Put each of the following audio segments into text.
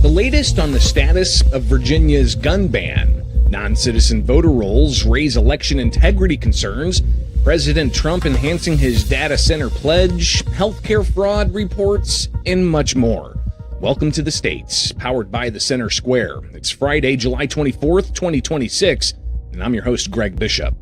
The latest on the status of Virginia's gun ban. Non-citizen voter rolls raise election integrity concerns. President Trump enhancing his data center pledge, healthcare fraud reports, and much more. Welcome to the States, powered by the Center Square. It's Friday, July 24th, 2026, and I'm your host, Greg Bishop.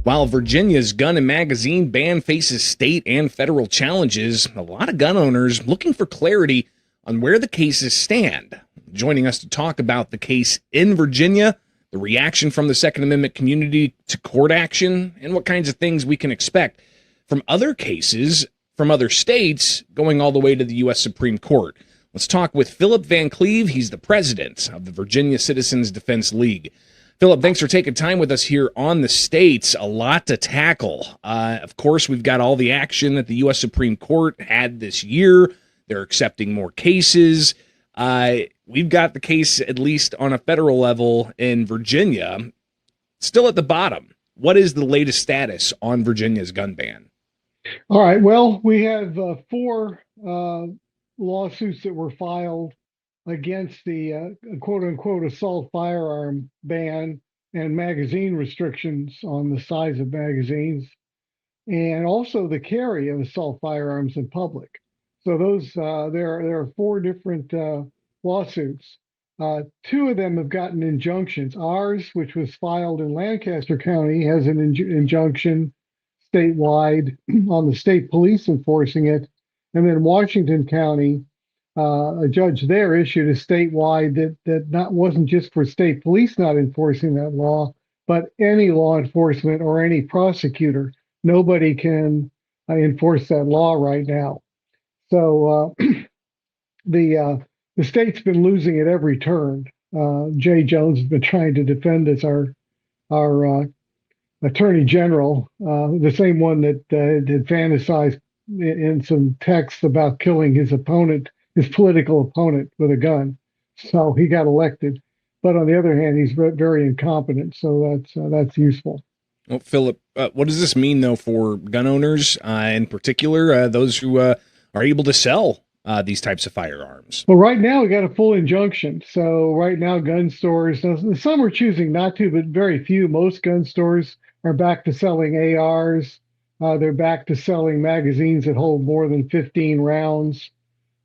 While Virginia's gun and magazine ban faces state and federal challenges, a lot of gun owners looking for clarity on where the cases stand. Joining us to talk about the case in Virginia, the reaction from the Second Amendment community to court action, and what kinds of things we can expect from other cases from other states going all the way to the U.S. Supreme Court. Let's talk with Philip Van Cleave. He's the president of the Virginia Citizens Defense League. Philip, thanks for taking time with us here on the States. A lot to tackle. Of course, we've got all the action that the U.S. Supreme Court had this year. They're accepting more cases. We've got the case, at least on a federal level in Virginia, still at the bottom. What is the latest status on Virginia's gun ban? All right. Well, we have four lawsuits that were filed against the quote unquote assault firearm ban and magazine restrictions on the size of magazines, and also the carry of assault firearms in public. So those there are four different lawsuits. Two of them have gotten injunctions. Ours, which was filed in Lancaster County, has an injunction statewide on the state police enforcing it. And then Washington County, a judge there issued a statewide that wasn't just for state police not enforcing that law, but any law enforcement or any prosecutor. Nobody can enforce that law right now. So the state's been losing at every turn. Jay Jones has been trying to defend us, our attorney general, the same one that had fantasized in some texts about killing his opponent, his political opponent, with a gun. So he got elected. But on the other hand, he's very incompetent. So that's useful. Well, Philip, what does this mean, though, for gun owners in particular, those who are able to sell these types of firearms? Well, right now we got a full injunction. So right now gun stores, some are choosing not to, but very few. Most gun stores are back to selling ARs. They're back to selling magazines that hold more than 15 rounds.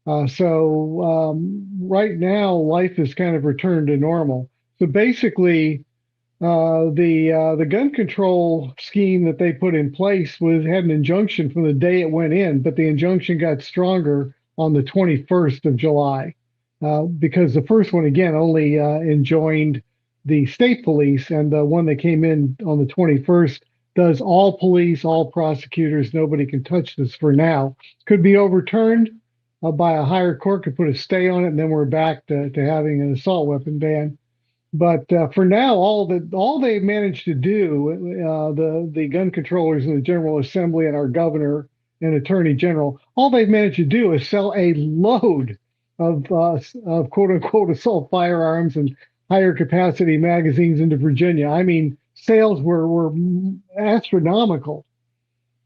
So right now life has kind of returned to normal. So basically the gun control scheme that they put in place had an injunction from the day it went in, but the injunction got stronger on the 21st of July because the first one, again, only enjoined the state police, and the one that came in on the 21st does all police, all prosecutors. Nobody can touch this for now. Could be overturned by a higher court, could put a stay on it, and then we're back to having an assault weapon ban. But for now, all they've managed to do, the gun controllers in the General Assembly and our governor and attorney general, all they've managed to do is sell a load of quote unquote assault firearms and higher capacity magazines into Virginia. I mean, sales were astronomical.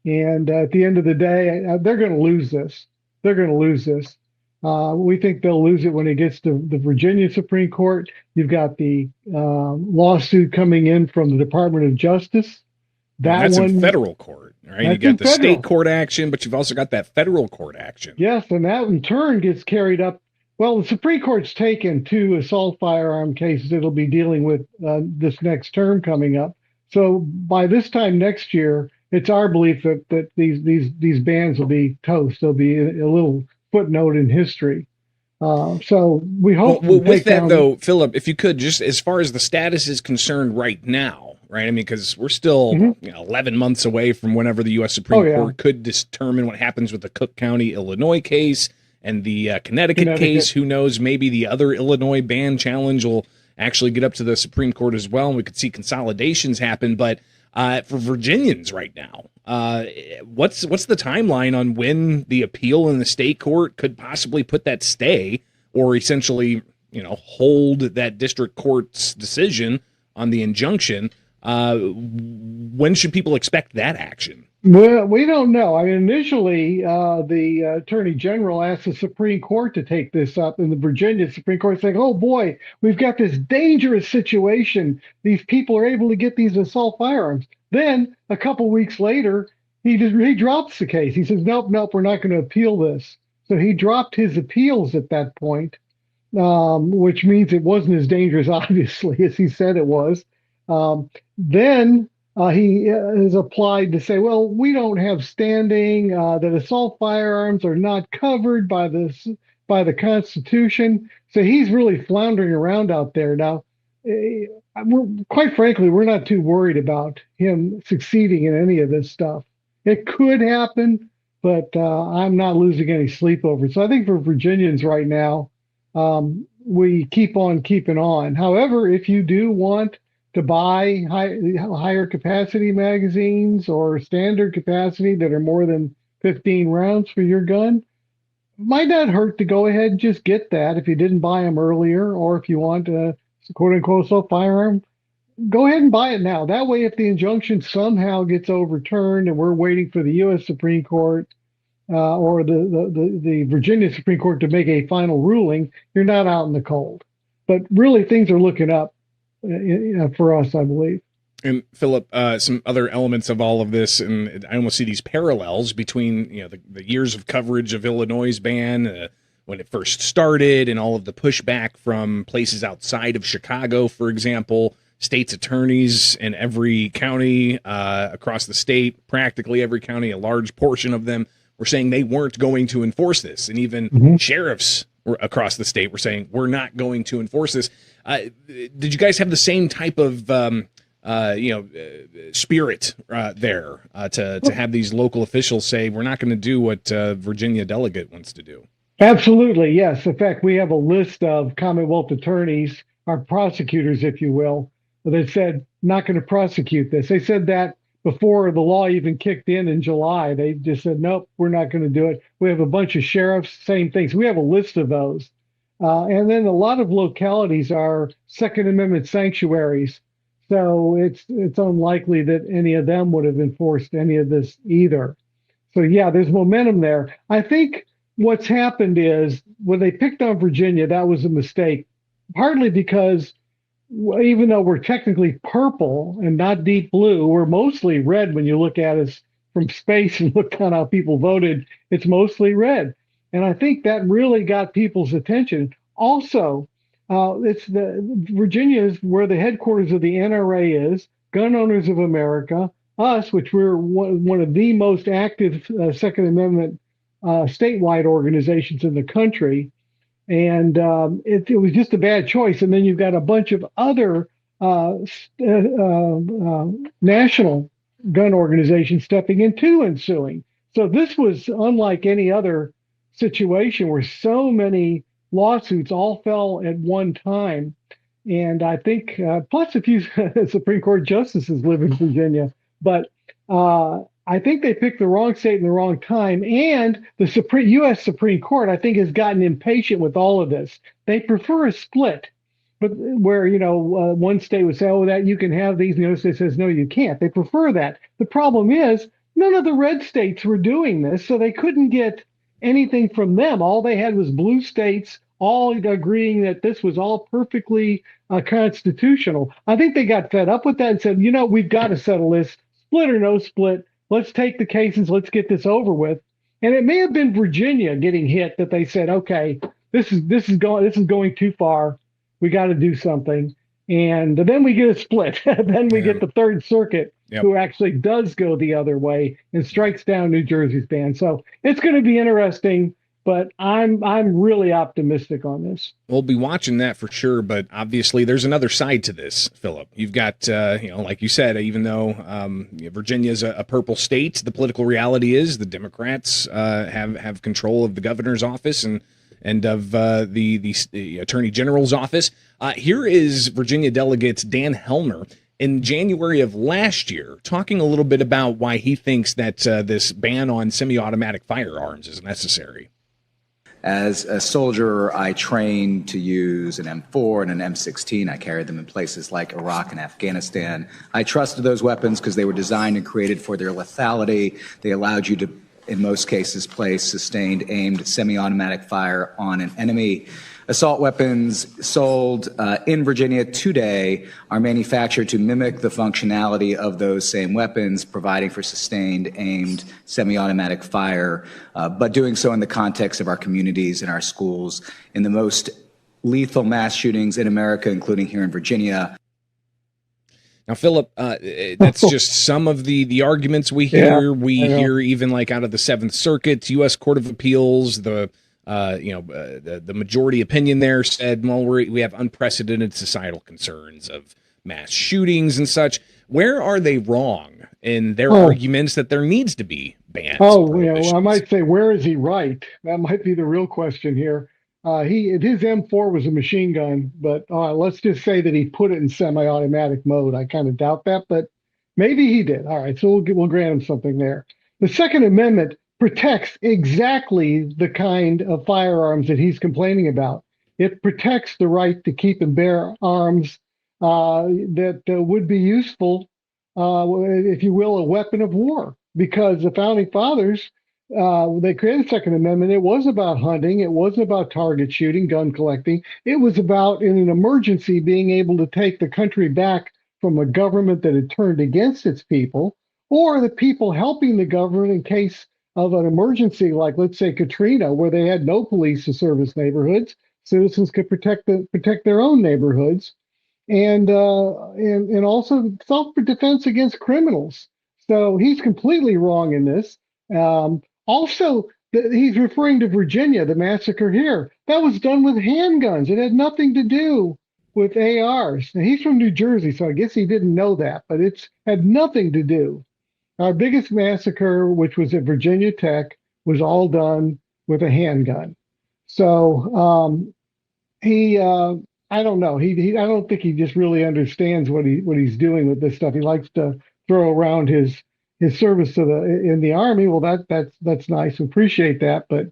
And at the end of the day, they're going to lose this. They're going to lose this. We think they'll lose it when it gets to the Virginia Supreme Court. You've got the lawsuit coming in from the Department of Justice. That's in federal court, right? You got the state court action, but you've also got that federal court action. Yes, and that in turn gets carried up. Well, the Supreme Court's taken two assault firearm cases it'll be dealing with this next term coming up. So by this time next year, it's our belief that these bans will be toast. There'll be a little footnote in history. So we hope. Well, with that, though, Philip, if you could, just as far as the status is concerned right now, right? I mean, because we're still 11 months away from whenever the U.S. Supreme Court could determine what happens with the Cook County, Illinois case and the Connecticut case. Who knows? Maybe the other Illinois ban challenge will actually get up to the Supreme Court as well, and we could see consolidations happen. But for Virginians right now, what's the timeline on when the appeal in the state court could possibly put that stay, or essentially, hold that district court's decision on the injunction When should people expect that action? Well, we don't know. I mean, initially, the Attorney General asked the Supreme Court to take this up, and the Virginia Supreme Court saying, "Oh boy, we've got this dangerous situation. These people are able to get these assault firearms." Then a couple weeks later, he drops the case. He says, "Nope, nope, we're not going to appeal this." So he dropped his appeals at that point, which means it wasn't as dangerous, obviously, as he said it was. Then he has applied to say, well, we don't have standing, that assault firearms are not covered by the Constitution. So he's really floundering around out there now. Quite frankly, we're not too worried about him succeeding in any of this stuff. It could happen, but I'm not losing any sleep over it. So I think for Virginians right now, we keep on keeping on. However, if you do want to buy higher capacity magazines or standard capacity that are more than 15 rounds for your gun, might not hurt to go ahead and just get that if you didn't buy them earlier, or if you want a quote unquote assault firearm, go ahead and buy it now. That way, if the injunction somehow gets overturned and we're waiting for the U.S. Supreme Court or the Virginia Supreme Court to make a final ruling, you're not out in the cold. But really, things are looking up for us, I believe. And Philip, some other elements of all of this, and I almost see these parallels between the years of coverage of Illinois' ban when it first started, and all of the pushback from places outside of Chicago, for example. State's attorneys in every county across the state, practically every county, a large portion of them were saying they weren't going to enforce this, and even sheriffs across the state were saying we're not going to enforce this. Did you guys have the same type of spirit there to have these local officials say we're not going to do what Virginia delegate wants to do? Absolutely, yes. In fact, we have a list of Commonwealth attorneys, our prosecutors, if you will, that said not going to prosecute this. They said that before the law even kicked in July. They just said, nope, we're not going to do it. We have a bunch of sheriffs, same things. We have a list of those. And then a lot of localities are Second Amendment sanctuaries. So it's unlikely that any of them would have enforced any of this either. So yeah, there's momentum there. I think what's happened is when they picked on Virginia, that was a mistake, partly because even though we're technically purple and not deep blue, we're mostly red when you look at us from space and look at how people voted. It's mostly red. And I think that really got people's attention. Also, Virginia is where the headquarters of the NRA is, Gun Owners of America, us, which we're one of the most active Second Amendment statewide organizations in the country. And it was just a bad choice. And then you've got a bunch of other national gun organizations stepping in too and suing. So this was unlike any other situation where so many lawsuits all fell at one time. And I think, plus a few Supreme Court justices live in Virginia, but I think they picked the wrong state in the wrong time. And the U.S. Supreme Court, I think, has gotten impatient with all of this. They prefer a split, but where, one state would say, oh, that you can have these. And the other state says, no, you can't. They prefer that. The problem is none of the red states were doing this, so they couldn't get anything from them. All they had was blue states all agreeing that this was all perfectly constitutional. I think they got fed up with that and said, we've got to settle this, split or no split. Let's take the cases. Let's get this over with. And it may have been Virginia getting hit that they said, okay, this is going too far. We got to do something. And then we get a split. Then we get the Third Circuit, who actually does go the other way and strikes down New Jersey's ban. So it's going to be interesting. But I'm really optimistic on this. We'll be watching that for sure. But obviously, there's another side to this, Philip. You've got, like you said, even though Virginia is a purple state, the political reality is the Democrats have control of the governor's office and of the attorney general's office. Here is Virginia Delegate Dan Helmer in January of last year, talking a little bit about why he thinks that this ban on semi-automatic firearms is necessary. As a soldier, I trained to use an M4 and an M16. I carried them in places like Iraq and Afghanistan. I trusted those weapons because they were designed and created for their lethality. They allowed you to, in most cases, place sustained aimed semi-automatic fire on an enemy. Assault weapons sold in Virginia today are manufactured to mimic the functionality of those same weapons, providing for sustained aimed semi-automatic fire, but doing so in the context of our communities and our schools. In the most lethal mass shootings in America, including here in Virginia. Now, Philip, that's just some of the arguments we hear. Yeah, we hear even like out of the Seventh Circuit, U.S. Court of Appeals, the majority opinion there said, well, we have unprecedented societal concerns of mass shootings and such. Where are they wrong in their arguments that there needs to be bans? I might say, where is he right? That might be the real question here. His M4 was a machine gun, but let's just say that he put it in semi-automatic mode. I kind of doubt that, but maybe he did. All right, so we'll grant him something there. The Second Amendment protects exactly the kind of firearms that he's complaining about. It protects the right to keep and bear arms that would be useful, if you will, a weapon of war. Because the Founding Fathers, they created the Second Amendment. It was about hunting. It wasn't about target shooting, gun collecting. It was about, in an emergency, being able to take the country back from a government that had turned against its people, or the people helping the government in case of an emergency, like let's say Katrina, where they had no police to service neighborhoods. Citizens could protect their own neighborhoods, and also self-defense against criminals. So he's completely wrong in this. Also, he's referring to Virginia, the massacre here. That was done with handguns. It had nothing to do with ARs. Now, he's from New Jersey, so I guess he didn't know that, but it's had nothing to do. Our biggest massacre, which was at Virginia Tech, was all done with a handgun. So I don't know. I don't think he just really understands what he's doing with this stuff. He likes to throw around his service in the Army. Well, that's nice. Appreciate that. But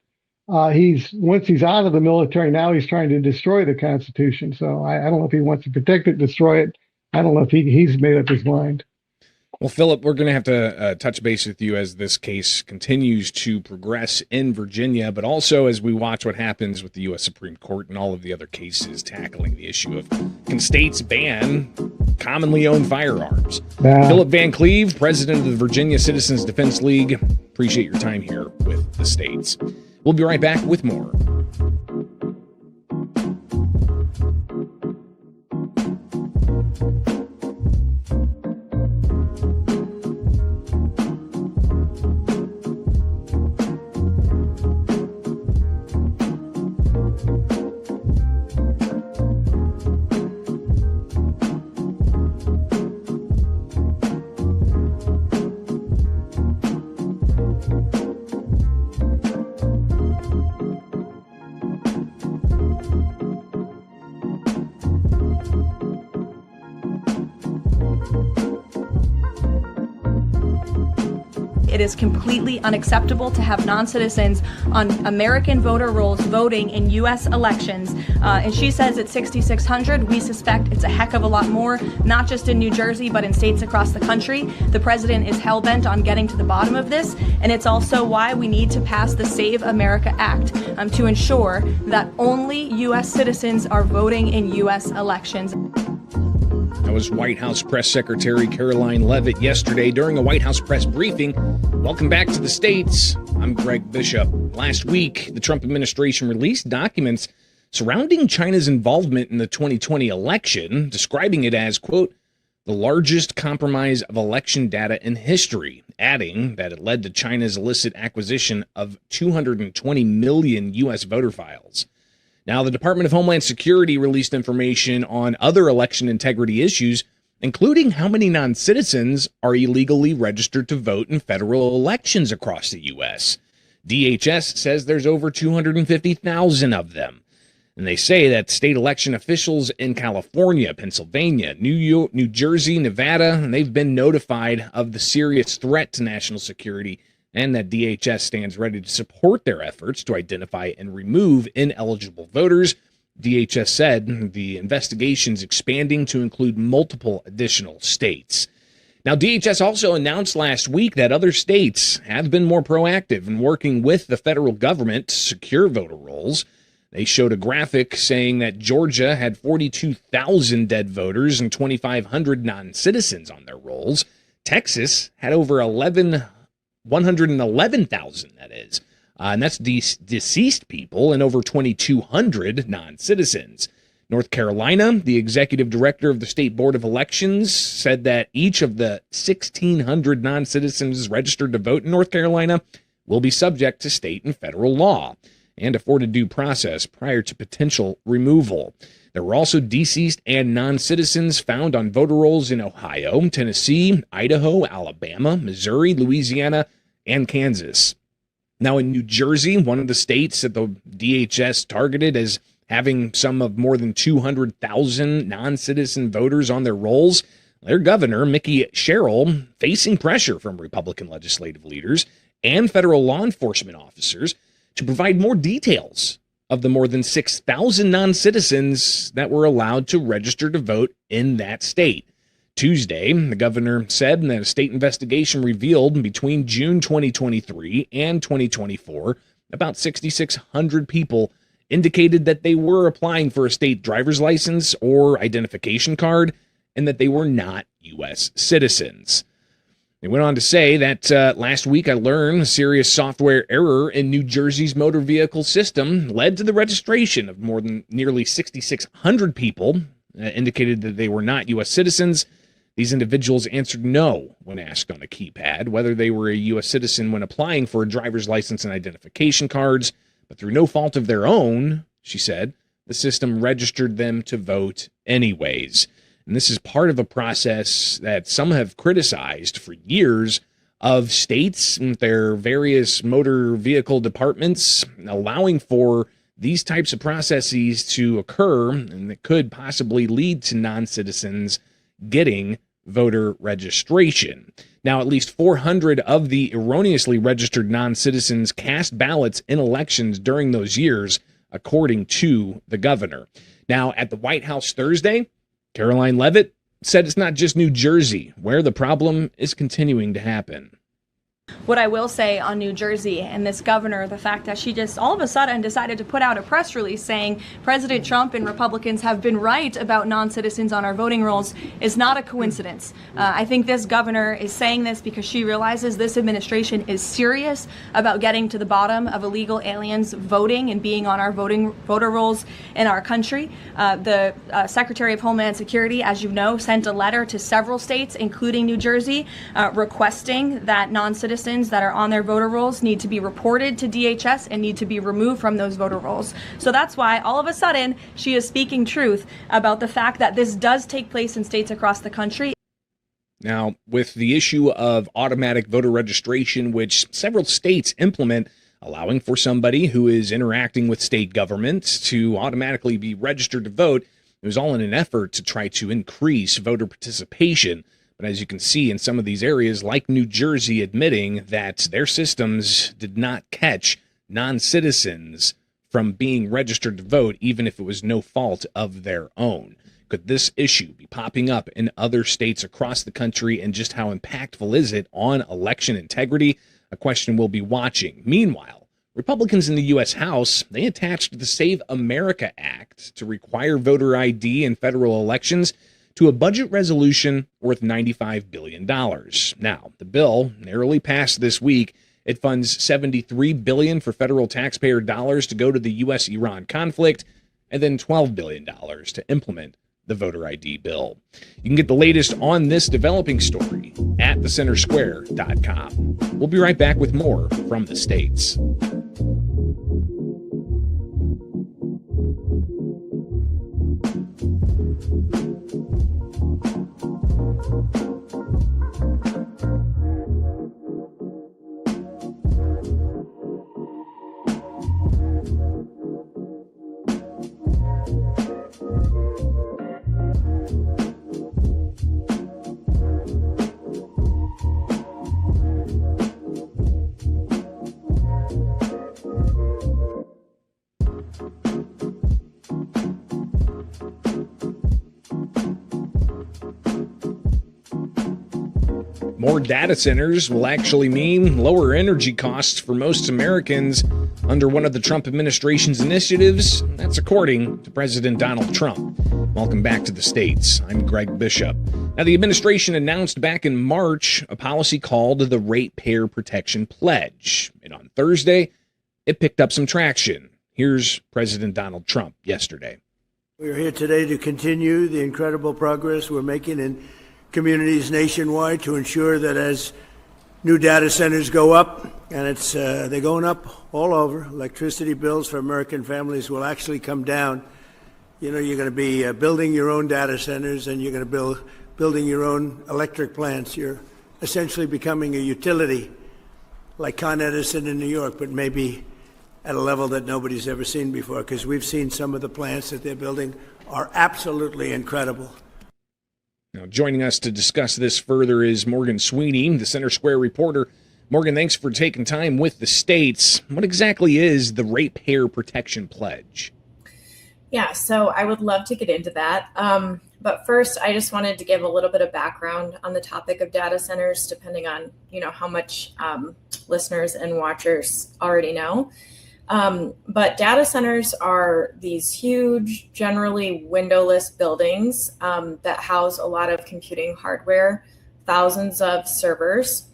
once he's out of the military, now he's trying to destroy the Constitution. So I don't know if he wants to protect it, destroy it. I don't know if he's made up his mind. Well, Philip, we're going to have to touch base with you as this case continues to progress in Virginia, but also as we watch what happens with the U.S. Supreme Court and all of the other cases tackling the issue of can states ban commonly owned firearms. Philip Van Cleave, president of the Virginia Citizens Defense League, appreciate your time here with the states. We'll be right back with more. It is completely unacceptable to have non-citizens on American voter rolls voting in U.S. elections. And she says it's 6,600. We suspect it's a heck of a lot more, not just in New Jersey, but in states across the country. The president is hell-bent on getting to the bottom of this, and it's also why we need to pass the Save America Act to ensure that only U.S. citizens are voting in U.S. elections. That was White House Press Secretary Caroline Leavitt yesterday during a White House press briefing. Welcome back to the States. I'm Greg Bishop. Last week, the Trump administration released documents surrounding China's involvement in the 2020 election, describing it as, quote, the largest compromise of election data in history, adding that it led to China's illicit acquisition of 220 million U.S. voter files. Now, the Department of Homeland Security released information on other election integrity issues, including how many non-citizens are illegally registered to vote in federal elections across the U.S. DHS says there's over 250,000 of them. And they say that state election officials in California, Pennsylvania, New York, New Jersey, Nevada, and they've been notified of the serious threat to national security and that DHS stands ready to support their efforts to identify and remove ineligible voters. DHS said the investigation's expanding to include multiple additional states. Now, DHS also announced last week that other states have been more proactive in working with the federal government to secure voter rolls. They showed a graphic saying that Georgia had 42,000 dead voters and 2,500 non-citizens on their rolls. Texas had over 111,000, that is. And that's deceased people and over 2,200 non-citizens. North Carolina, the executive director of the State Board of Elections, said that each of the 1,600 non-citizens registered to vote in North Carolina will be subject to state and federal law and afforded due process prior to potential removal. There were also deceased and non-citizens found on voter rolls in Ohio, Tennessee, Idaho, Alabama, Missouri, Louisiana, and Kansas. Now, in New Jersey, one of the states that the DHS targeted as having some of more than 200,000 non-citizen voters on their rolls, their governor, Mikie Sherrill, facing pressure from Republican legislative leaders and federal law enforcement officers to provide more details of the more than 6,000 non-citizens that were allowed to register to vote in that state. Tuesday, the governor said that a state investigation revealed between June 2023 and 2024, about 6,600 people indicated that they were applying for a state driver's license or identification card and that they were not U.S. citizens. They went on to say that last week I learned a serious software error in New Jersey's motor vehicle system led to the registration of more than nearly 6,600 people, indicated that they were not U.S. citizens. These individuals answered no when asked on a keypad whether they were a U.S. citizen when applying for a driver's license and identification cards, but through no fault of their own, she said, the system registered them to vote anyways. And this is part of a process that some have criticized for years of states and their various motor vehicle departments allowing for these types of processes to occur, and that could possibly lead to non-citizens getting voter registration. Now, at least 400 of the erroneously registered non-citizens cast ballots in elections during those years, according to the governor. Now, at the White House Thursday, Caroline Leavitt said it's not just New Jersey where the problem is continuing to happen. What I will say on New Jersey and this governor, the fact that she just all of a sudden decided to put out a press release saying President Trump and Republicans have been right about non-citizens on our voting rolls is not a coincidence. I think this governor is saying this because she realizes this administration is serious about getting to the bottom of illegal aliens voting and being on our voter rolls in our country. The Secretary of Homeland Security, as you know, sent a letter to several states, including New Jersey, requesting that non-citizens that are on their voter rolls need to be reported to DHS and need to be removed from those voter rolls. So that's why all of a sudden she is speaking truth about the fact that this does take place in states across the country. Now, with the issue of automatic voter registration, which several states implement, allowing for somebody who is interacting with state governments to automatically be registered to vote, it was all in an effort to try to increase voter participation. But as you can see in some of these areas, like New Jersey admitting that their systems did not catch non-citizens from being registered to vote, even if it was no fault of their own. Could this issue be popping up in other states across the country, and just how impactful is it on election integrity? A question we'll be watching. Meanwhile, Republicans in the U.S. House, they attached the Save America Act to require voter ID in federal elections to a budget resolution worth $95 billion. Now, the bill narrowly passed this week. It funds $73 billion for federal taxpayer dollars to go to the U.S.-Iran conflict, and then $12 billion to implement the voter ID bill. You can get the latest on this developing story at thecentersquare.com. We'll be right back with more from the states. More data centers will actually mean lower energy costs for most Americans under one of the Trump administration's initiatives. That's according to President Donald Trump. Welcome back to the States. I'm Greg Bishop. Now, the administration announced back in March a policy called the Ratepayer Protection Pledge. And on Thursday, it picked up some traction. Here's President Donald Trump yesterday. We're here today to continue the incredible progress we're making in communities nationwide to ensure that as new data centers go up, and they're going up all over, electricity bills for American families will actually come down. You know, you're going to be building your own data centers, and you're going to building your own electric plants. You're essentially becoming a utility like Con Edison in New York, but maybe at a level that nobody's ever seen before, because we've seen some of the plants that they're building are absolutely incredible. Now, joining us to discuss this further is Morgan Sweeney, the Center Square reporter. Morgan, thanks for taking time with the States. What exactly is the Ratepayer Protection Pledge? Yeah, so I would love to get into that. But first, I just wanted to give a little bit of background on the topic of data centers, depending on, how much listeners and watchers already know. But data centers are these huge, generally windowless buildings that house a lot of computing hardware, thousands of servers.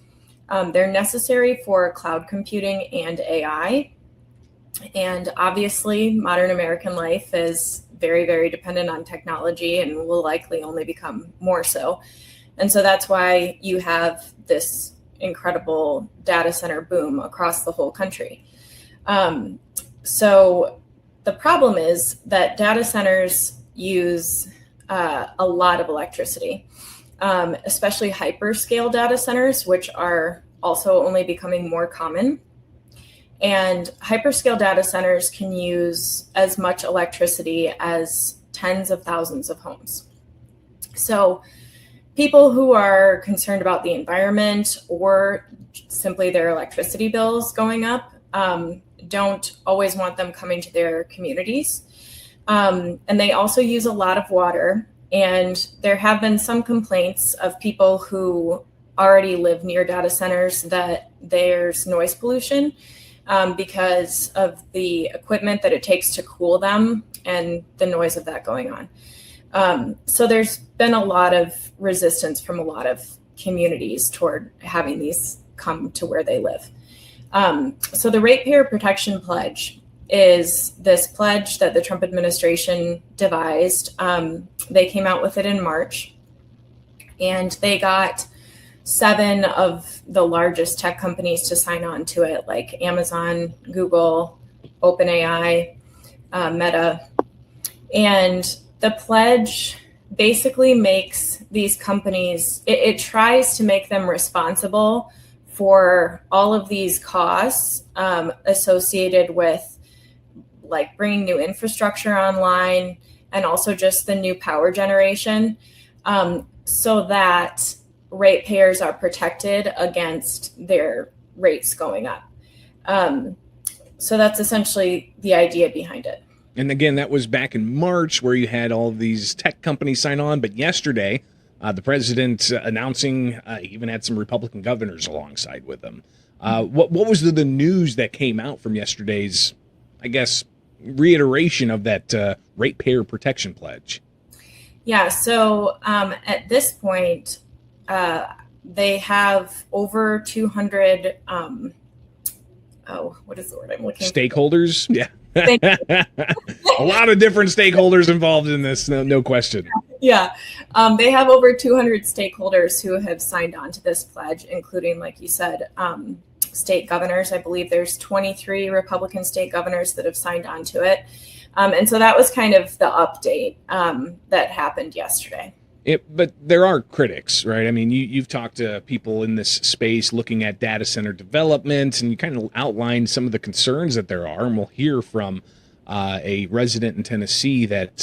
They're necessary for cloud computing and AI. And obviously, modern American life is very, very dependent on technology and will likely only become more so. And so that's why you have this incredible data center boom across the whole country. So the problem is that data centers use a lot of electricity, especially hyperscale data centers, which are also only becoming more common. And hyperscale data centers can use as much electricity as tens of thousands of homes. So people who are concerned about the environment or simply their electricity bills going up don't always want them coming to their communities. And they also use a lot of water. And there have been some complaints of people who already live near data centers that there's noise pollution because of the equipment that it takes to cool them and the noise of that going on. So there's been a lot of resistance from a lot of communities toward having these come to where they live. So the Ratepayer Protection Pledge is this pledge that the Trump administration devised. They came out with it in March, and they got 7 of the largest tech companies to sign on to it, like Amazon, Google, OpenAI, Meta. And the pledge basically makes these companies, it tries to make them responsible for all of these costs associated with like bringing new infrastructure online and also just the new power generation so that ratepayers are protected against their rates going up. So that's essentially the idea behind it. And again, that was back in March where you had all of these tech companies sign on. But yesterday, the president announcing even had some Republican governors alongside with them. What was the news that came out from yesterday's, I guess, reiteration of that Ratepayer Protection Pledge? Yeah, so at this point, they have over 200, what is the word I'm looking for? Stakeholders? Yeah. A lot of different stakeholders involved in this, no question. Yeah. They have over 200 stakeholders who have signed on to this pledge, including, like you said, state governors. I believe there's 23 Republican state governors that have signed on to it. And so that was kind of the update that happened yesterday. But there are critics, right? I mean, you've talked to people in this space looking at data center development, and you kind of outlined some of the concerns that there are. And we'll hear from a resident in Tennessee that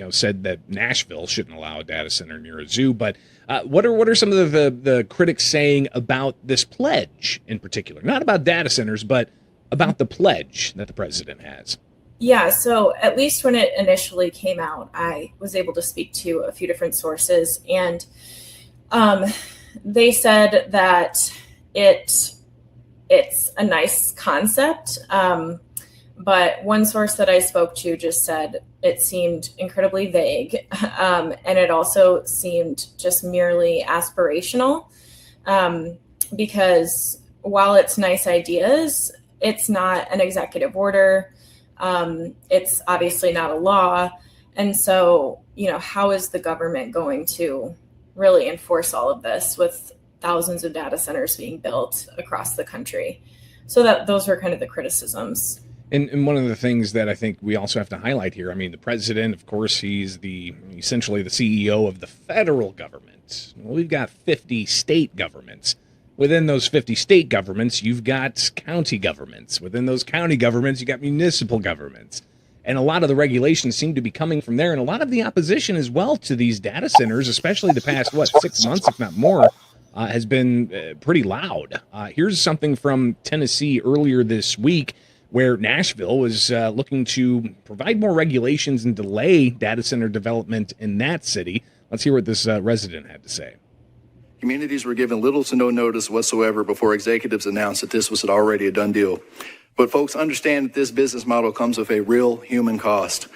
said that Nashville shouldn't allow a data center near a zoo. But what are some of the critics saying about this pledge in particular? Not about data centers, but about the pledge that the president has. Yeah, so at least when it initially came out, I was able to speak to a few different sources, and they said that it's a nice concept. But one source that I spoke to just said it seemed incredibly vague, and it also seemed just merely aspirational, because while it's nice ideas, it's not an executive order. It's obviously not a law. And so, how is the government going to really enforce all of this with thousands of data centers being built across the country? So those were kind of the criticisms. And one of the things that I think we also have to highlight here, I mean, the president, of course, he's essentially the CEO of the federal government. Well, we've got 50 state governments. Within those 50 state governments, you've got county governments. Within those county governments, you got municipal governments. And a lot of the regulations seem to be coming from there. And a lot of the opposition as well to these data centers, especially the past, 6 months, if not more, has been pretty loud. Here's something from Tennessee earlier this week, where Nashville was looking to provide more regulations and delay data center development in that city. Let's hear what this resident had to say. Communities were given little to no notice whatsoever before executives announced that this was already a done deal. But folks understand that this business model comes with a real human cost.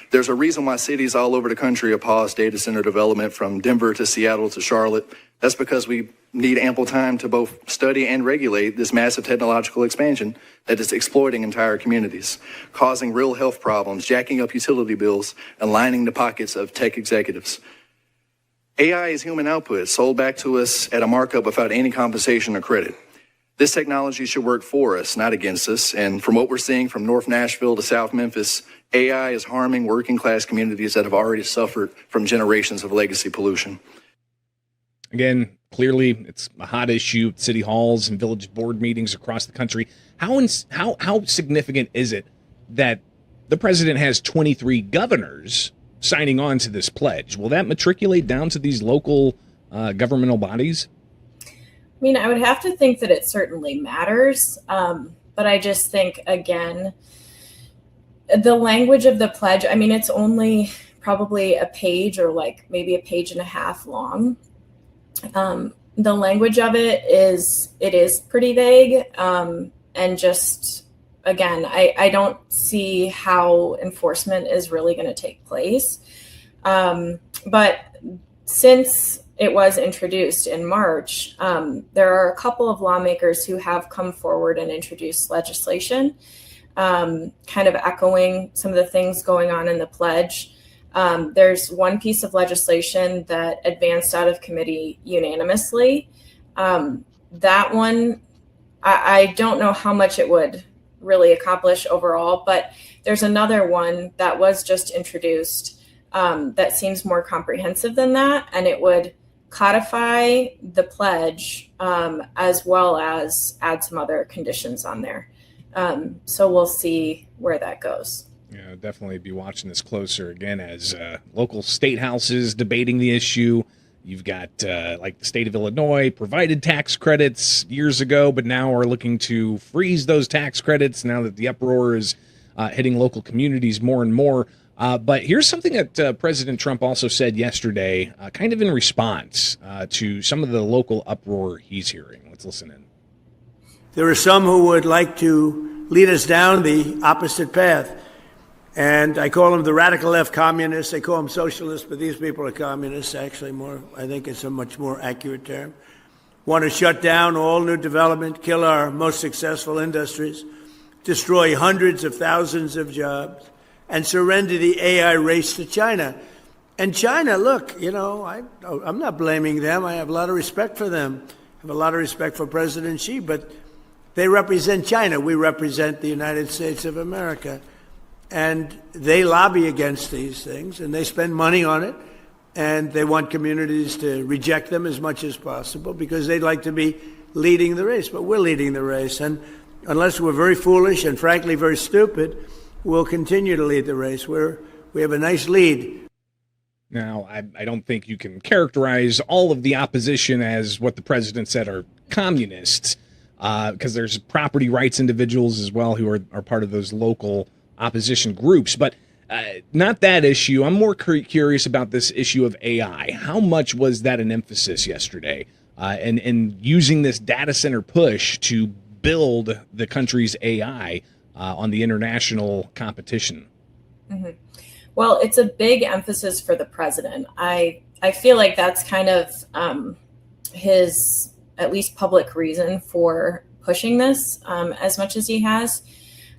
There's a reason why cities all over the country have paused data center development from Denver to Seattle to Charlotte. That's because we need ample time to both study and regulate this massive technological expansion that is exploiting entire communities, causing real health problems, jacking up utility bills, and lining the pockets of tech executives. AI is human output sold back to us at a markup without any compensation or credit. This technology should work for us, not against us. And from what we're seeing from North Nashville to South Memphis, AI is harming working class communities that have already suffered from generations of legacy pollution. Again, clearly it's a hot issue at city halls and village board meetings across the country. How significant is it that the president has 23 governors signing on to this pledge? Will that matriculate down to these local governmental bodies? I mean, I would have to think that it certainly matters. But I just think, again, the language of the pledge, I mean, it's only probably a page or like maybe a page and a half long. The language of it is pretty vague. And just, again, I don't see how enforcement is really going to take place. But since it was introduced in March, there are a couple of lawmakers who have come forward and introduced legislation, kind of echoing some of the things going on in the pledge. There's one piece of legislation that advanced out of committee unanimously. That one, I don't know how much it would really accomplish overall, but there's another one that was just introduced that seems more comprehensive than that, and it would codify the pledge as well as add some other conditions on there. So we'll see where that goes. Yeah, definitely be watching this closer again as local state houses debating the issue. You've got like the state of Illinois provided tax credits years ago, but now are looking to freeze those tax credits now that the uproar is hitting local communities more and more. But here's something that President Trump also said yesterday, kind of in response to some of the local uproar he's hearing. Let's listen in. There are some who would like to lead us down the opposite path. And I call them the radical left communists. They call them socialists, but these people are communists, actually more. I think it's a much more accurate term. Want to shut down all new development, kill our most successful industries, destroy hundreds of thousands of jobs, and surrender the AI race to China. And China, look, I'm not blaming them. I have a lot of respect for them. I have a lot of respect for President Xi, but they represent China. We represent the United States of America. And they lobby against these things, and they spend money on it, and they want communities to reject them as much as possible because they'd like to be leading the race. But we're leading the race, and unless we're very foolish and, frankly, very stupid, we'll continue to lead the race. We have a nice lead. Now, I don't think you can characterize all of the opposition as what the president said are communists, because there's property rights individuals as well who are part of those local opposition groups. But not that issue. I'm more curious about this issue of AI. How much was that an emphasis yesterday? And using this data center push to build the country's AI on the international competition? Mm-hmm. Well, it's a big emphasis for the president. I feel like that's kind of his at least public reason for pushing this as much as he has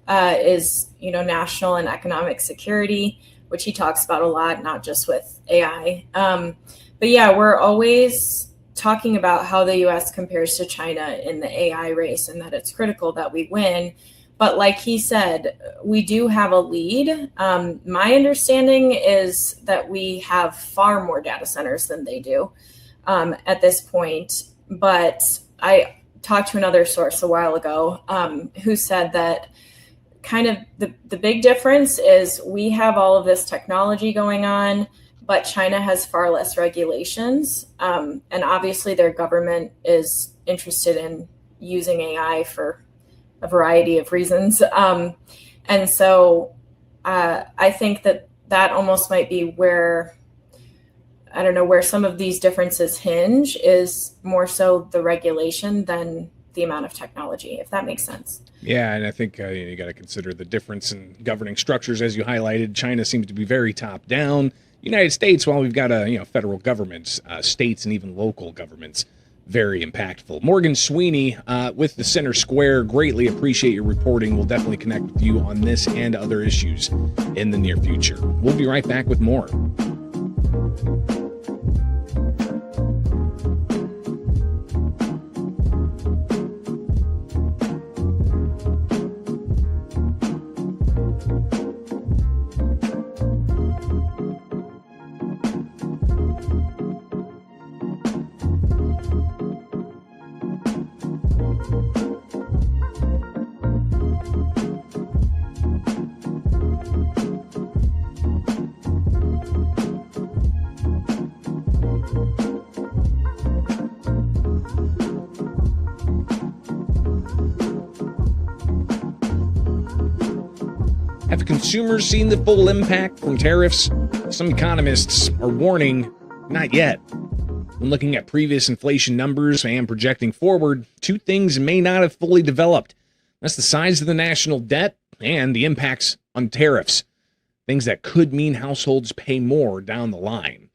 is, national and economic security, which he talks about a lot, not just with AI. But yeah, we're always talking about how the U.S. compares to China in the AI race and that it's critical that we win. But like he said, we do have a lead. My understanding is that we have far more data centers than they do at this point. But I talked to another source a while ago who said that kind of the big difference is we have all of this technology going on, but China has far less regulations. And obviously their government is interested in using AI for a variety of reasons. And so I think that almost might be where, I don't know, where some of these differences hinge is more so the regulation than the amount of technology, if that makes sense. Yeah, and I think you got to consider the difference in governing structures. As you highlighted, China seems to be very top down. United States, while we've got a federal government, states and even local governments, very impactful. Morgan Sweeney with the Center Square, greatly appreciate your reporting. We'll definitely connect with you on this and other issues in the near future. We'll be right back with more. Have consumers seen the full impact from tariffs? Some economists are warning, not yet. When looking at previous inflation numbers and projecting forward, two things may not have fully developed. That's the size of the national debt and the impacts on tariffs. Things that could mean households pay more down the line.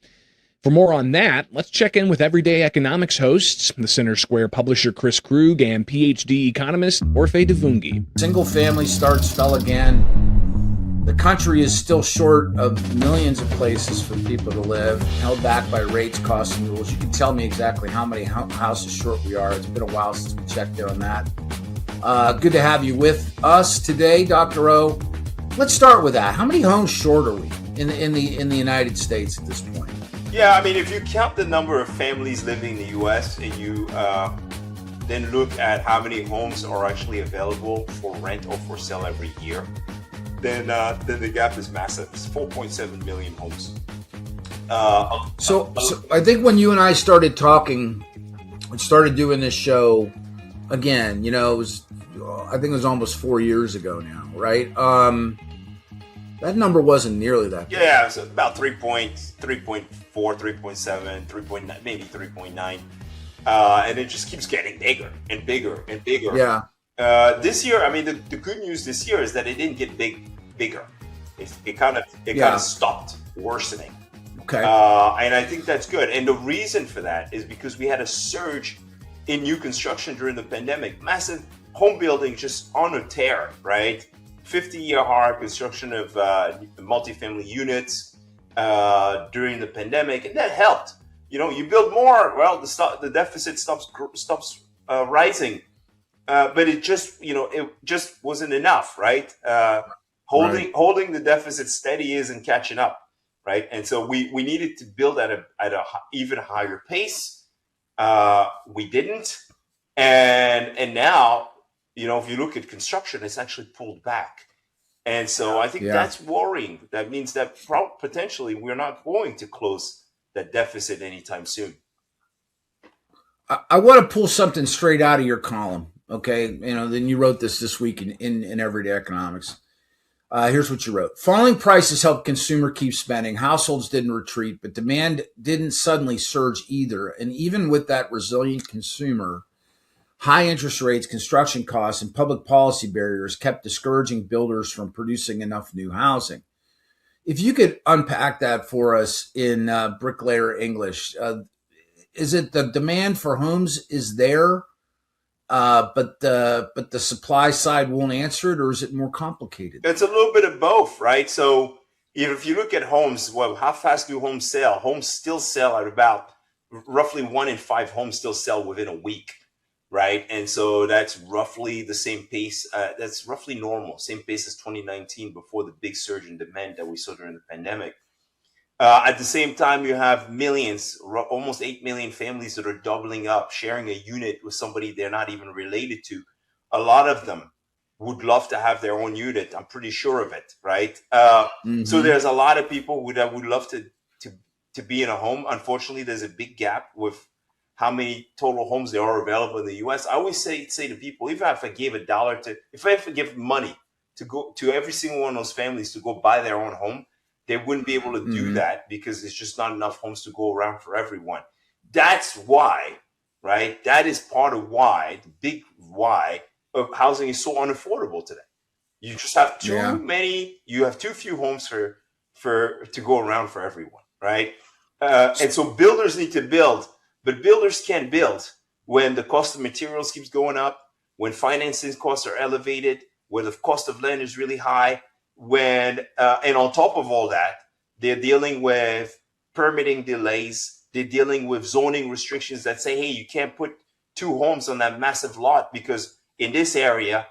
For more on that, let's check in with Everyday Economics hosts, the Center Square publisher Chris Krug and PhD economist Orphe Divounguy. Single family starts fell again. The country is still short of millions of places for people to live, held back by rates, costs, and rules. You can tell me exactly how many houses short we are. It's been a while since we checked in on that. Good to have you with us today, Dr. O. Let's start with that. How many homes short are we in the United States at this point? Yeah, I mean, if you count the number of families living in the U.S. and you then look at how many homes are actually available for rent or for sale every year, then the gap is massive. It's 4.7 million homes. So I think when you and I started talking and started doing this show again, it was, I think it was almost 4 years ago now, right? That number wasn't nearly that big. Yeah, it was about 3.4, 3.7, 3.9, maybe 3.9. And it just keeps getting bigger and bigger and bigger. Yeah. This year, I mean, the good news this year is that it didn't get bigger. It kind of stopped worsening. Okay. And I think that's good. And the reason for that is because we had a surge in new construction during the pandemic. Massive home building just on a tear, right? 50-year high construction of multifamily units during the pandemic, and that helped. You build more, well, the deficit stops rising. But it just wasn't enough, right? Holding the deficit steady isn't catching up, right? And so we needed to build at a even higher pace. We didn't, and now, if you look at construction, it's actually pulled back, and so I think that's worrying. That means that potentially we're not going to close that deficit anytime soon. I want to pull something straight out of your column. Okay, then you wrote this week in Everyday Economics. Here's what you wrote. Falling prices helped consumer keep spending. Households didn't retreat, but demand didn't suddenly surge either. And even with that resilient consumer, high interest rates, construction costs, and public policy barriers kept discouraging builders from producing enough new housing. If you could unpack that for us in bricklayer English, is it the demand for homes is there, but the supply side won't answer it, or is it more complicated? It's a little bit of both, right? So if you look at homes, well, how fast do homes sell? Homes still sell at about roughly 1 in 5 homes still sell within a week, right? And so that's roughly the same pace. That's roughly normal, same pace as 2019 before the big surge in demand that we saw during the pandemic. At the same time, you have millions, almost 8 million families that are doubling up, sharing a unit with somebody they're not even related to. A lot of them would love to have their own unit. I'm pretty sure of it, right? So there's a lot of people that would love to be in a home. Unfortunately, there's a big gap with how many total homes there are available in the U.S. I always say to people, even if I gave if I give money to go to every single one of those families to go buy their own home, they wouldn't be able to do that because there's just not enough homes to go around for everyone. That's why, right? That is part of why, the big why of housing is so unaffordable today. You just have you have too few homes to go around for everyone, right? And so builders need to build, but builders can't build when the cost of materials keeps going up, when financing costs are elevated, when the cost of land is really high, and on top of all that, they're dealing with permitting delays. They're dealing with zoning restrictions that say, hey, you can't put 2 homes on that massive lot because in this area,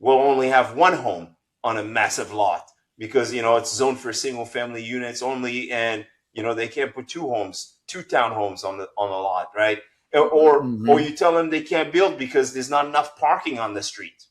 we'll only have 1 home on a massive lot because, it's zoned for single family units only. And, they can't put 2 townhomes on the lot, right? Or you tell them they can't build because there's not enough parking on the street.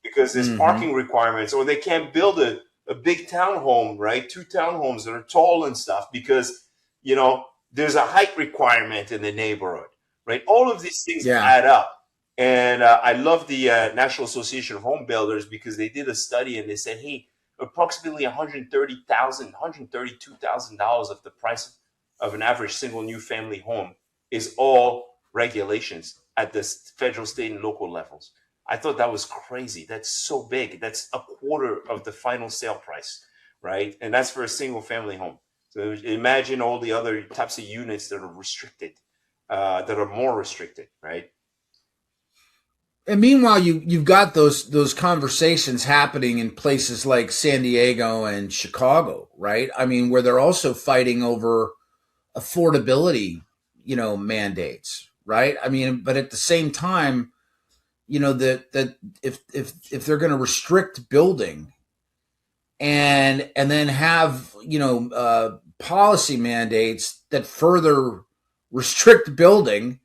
Because there's parking requirements, or they can't build a big townhome, right? 2 townhomes that are tall and stuff because, there's a height requirement in the neighborhood, right? All of these things add up. And I love the National Association of Home Builders because they did a study and they said, hey, approximately $132,000 of the price of an average single new family home is all regulations at the federal, state, and local levels. I thought that was crazy. That's so big. That's a quarter of the final sale price, right? And that's for a single family home. So imagine all the other types of units that are restricted, that are more restricted, right? And meanwhile, you've got those conversations happening in places like San Diego and Chicago, right? I mean, where they're also fighting over affordability, mandates, right? I mean, but at the same time, that if they're going to restrict building and then have policy mandates that further restrict building,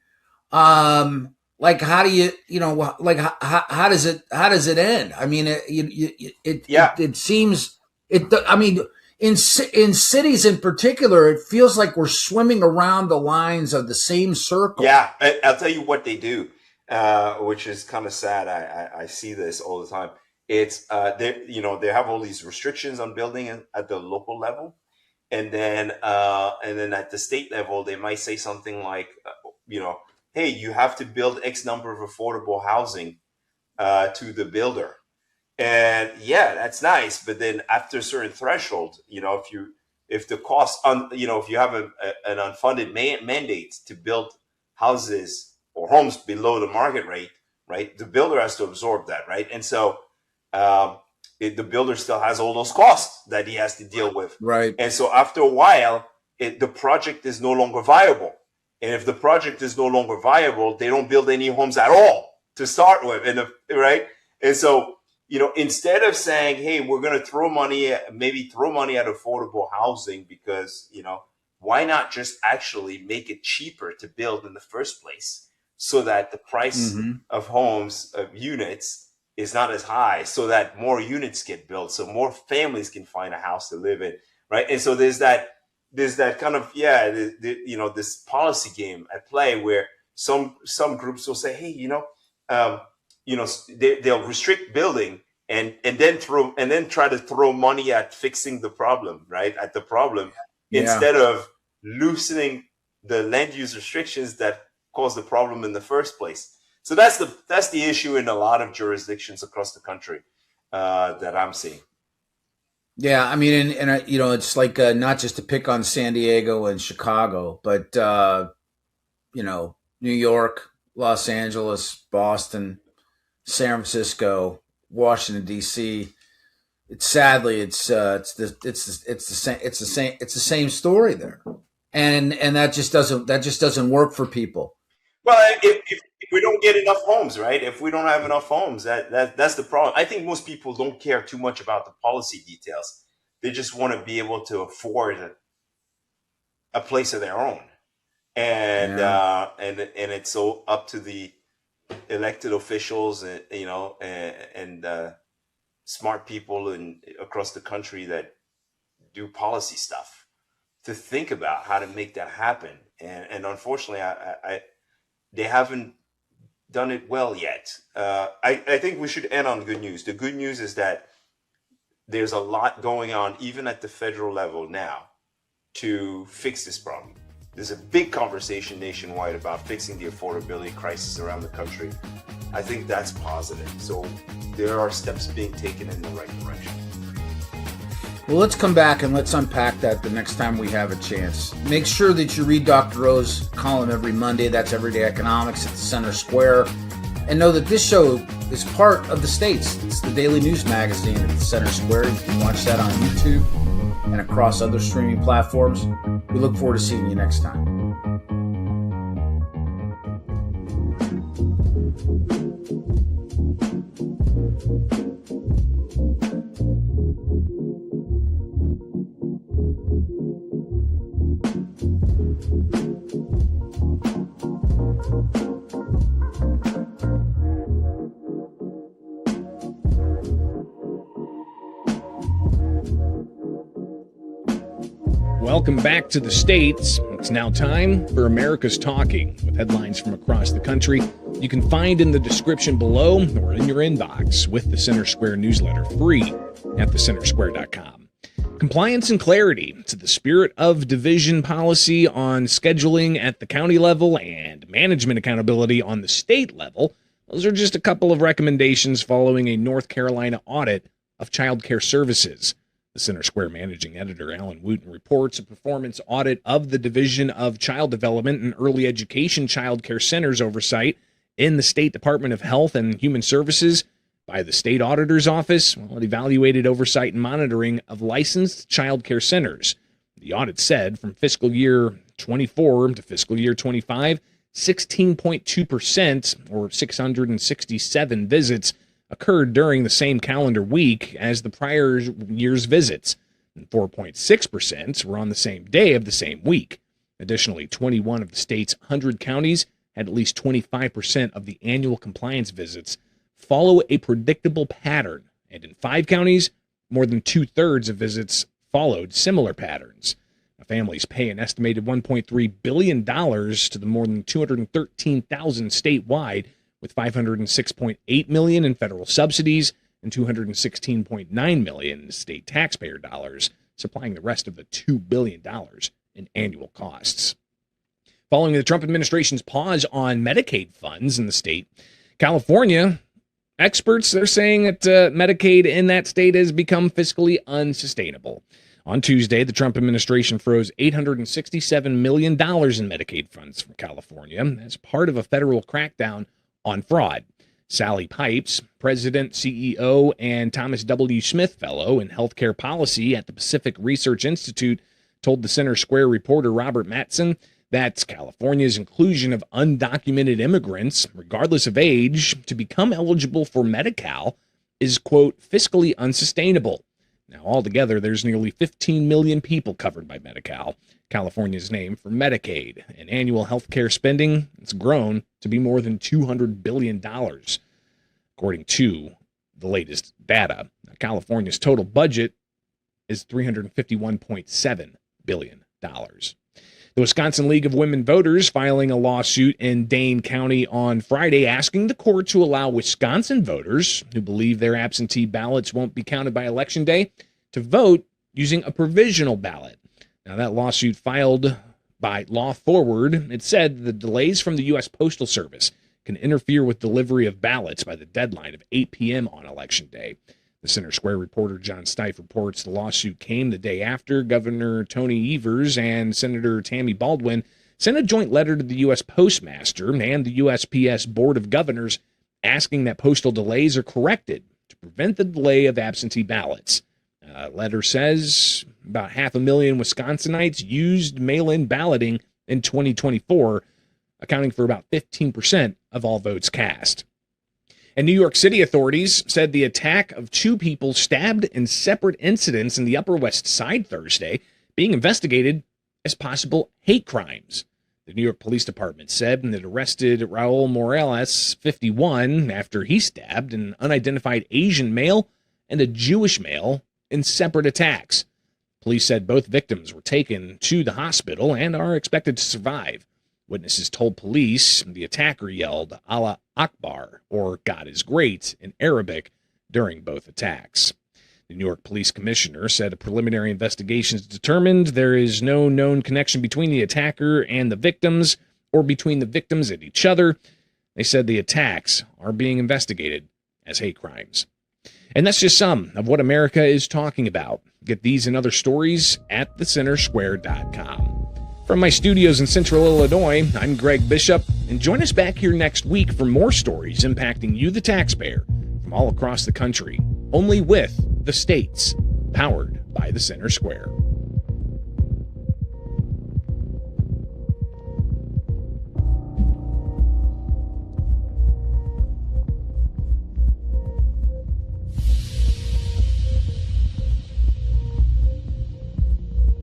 like how do how does it end? I mean, it seems I mean, in cities in particular, it feels like we're swimming around the lines of the same circle. Yeah, I'll tell you what they do. Which is kind of sad. I see this all the time. It's they have all these restrictions on building at the local level, and then at the state level they might say something like, hey, you have to build X number of affordable housing to the builder, and that's nice. But then after a certain threshold, if the cost if you have an unfunded mandate to build houses or homes below the market rate, right? The builder has to absorb that, right? And so the builder still has all those costs that he has to deal with. Right. And so after a while, the project is no longer viable. And if the project is no longer viable, they don't build any homes at all to start with. Right? And so, instead of saying, hey, we're going to maybe throw money at affordable housing because, why not just actually make it cheaper to build in the first place? So that the price of homes, of units, is not as high, so that more units get built, so more families can find a house to live in, right? And so there's that kind of this policy game at play where some groups will say, hey, they'll restrict building, and then try to throw money at fixing the problem, right? At the problem, instead of loosening the land use restrictions that caused the problem in the first place. So that's the issue in a lot of jurisdictions across the country that I'm seeing. Yeah, I mean, and you know, it's like not just to pick on San Diego and Chicago, but you know, New York, Los Angeles, Boston, San Francisco, Washington D.C. It's the same story there, and that just doesn't work for people. Well, if we don't get enough homes, right? If we don't have enough homes, that's the problem. I think most people don't care too much about the policy details. They just want to be able to afford a place of their own, and it's so up to the elected officials, and smart people across the country that do policy stuff to think about how to make that happen. And unfortunately, they haven't done it well yet. I think we should end on good news. The good news is that there's a lot going on, even at the federal level now, to fix this problem. There's a big conversation nationwide about fixing the affordability crisis around the country. I think that's positive. So there are steps being taken in the right direction. Well, let's come back and let's unpack that the next time we have a chance. Make sure that you read Dr. O's column every Monday. That's Everyday Economics at the Center Square. And know that this show is part of The States. It's the daily news magazine at the Center Square. You can watch that on YouTube and across other streaming platforms. We look forward to seeing you next time. Welcome back to the States. It's now time for America's Talking, with headlines from across the country you can find in the description below or in your inbox with the Center Square newsletter, free at thecentersquare.com. Compliance and clarity to the spirit of division policy on scheduling at the county level and management accountability on the state level. Those are just a couple of recommendations following a North Carolina audit of child care services. The Center Square managing editor, Alan Wooten, reports a performance audit of the Division of Child Development and Early Education Child Care Centers oversight in the State Department of Health and Human Services by the State Auditor's Office. Well, it evaluated oversight and monitoring of licensed child care centers. The audit said from fiscal year 24 to fiscal year 25, 16.2%, or 667 visits, occurred during the same calendar week as the prior year's visits, and 4.6% were on the same day of the same week. Additionally, 21 of the state's 100 counties had at least 25% of the annual compliance visits follow a predictable pattern, and in 5 counties, more than 2/3 of visits followed similar patterns. Now, families pay an estimated $1.3 billion to the more than 213,000 statewide, with $506.8 million in federal subsidies and $216.9 million in state taxpayer dollars, supplying the rest of the $2 billion in annual costs. Following the Trump administration's pause on Medicaid funds in the state, California experts are saying that Medicaid in that state has become fiscally unsustainable. On Tuesday, the Trump administration froze $867 million in Medicaid funds from California as part of a federal crackdown on fraud. Sally Pipes, president, CEO, and Thomas W. Smith Fellow in Healthcare Policy at the Pacific Research Institute, told the Center Square reporter Robert Mattson that California's inclusion of undocumented immigrants, regardless of age, to become eligible for Medi-Cal is, quote, fiscally unsustainable. Now, altogether, there's nearly 15 million people covered by Medi-Cal, California's name for Medicaid, and annual health care spending has grown to be more than $200 billion, according to the latest data. Now, California's total budget is $351.7 billion. The The Wisconsin League of Women Voters filing a lawsuit in Dane County on Friday asking the court to allow Wisconsin voters who believe their absentee ballots won't be counted by Election Day to vote using a provisional ballot. Now, that lawsuit filed by Law Forward, it said the delays from the U.S. Postal Service can interfere with delivery of ballots by the deadline of 8 p.m. on Election Day. The Center Square reporter John Stife reports the lawsuit came the day after Governor Tony Evers and Senator Tammy Baldwin sent a joint letter to the U.S. Postmaster and the USPS Board of Governors asking that postal delays are corrected to prevent the delay of absentee ballots. Letter says about 500,000 Wisconsinites used mail-in balloting in 2024, accounting for about 15% of all votes cast. And New York City authorities said the attack of two people stabbed in separate incidents in the Upper West Side Thursday being investigated as possible hate crimes. The New York Police Department said it arrested Raul Morales, 51, after he stabbed an unidentified Asian male and a Jewish male in separate attacks. Police said both victims were taken to the hospital and are expected to survive. Witnesses told police the attacker yelled Allah Akbar, or God is great, in Arabic during both attacks. The New York Police Commissioner said a preliminary investigation has determined there is no known connection between the attacker and the victims, or between the victims and each other. They said the attacks are being investigated as hate crimes. And that's just some of what America is talking about. Get these and other stories at thecentersquare.com. From my studios in Central Illinois, I'm Greg Bishop, and join us back here next week for more stories impacting you, the taxpayer, from all across the country, only with the states, powered by the Center Square.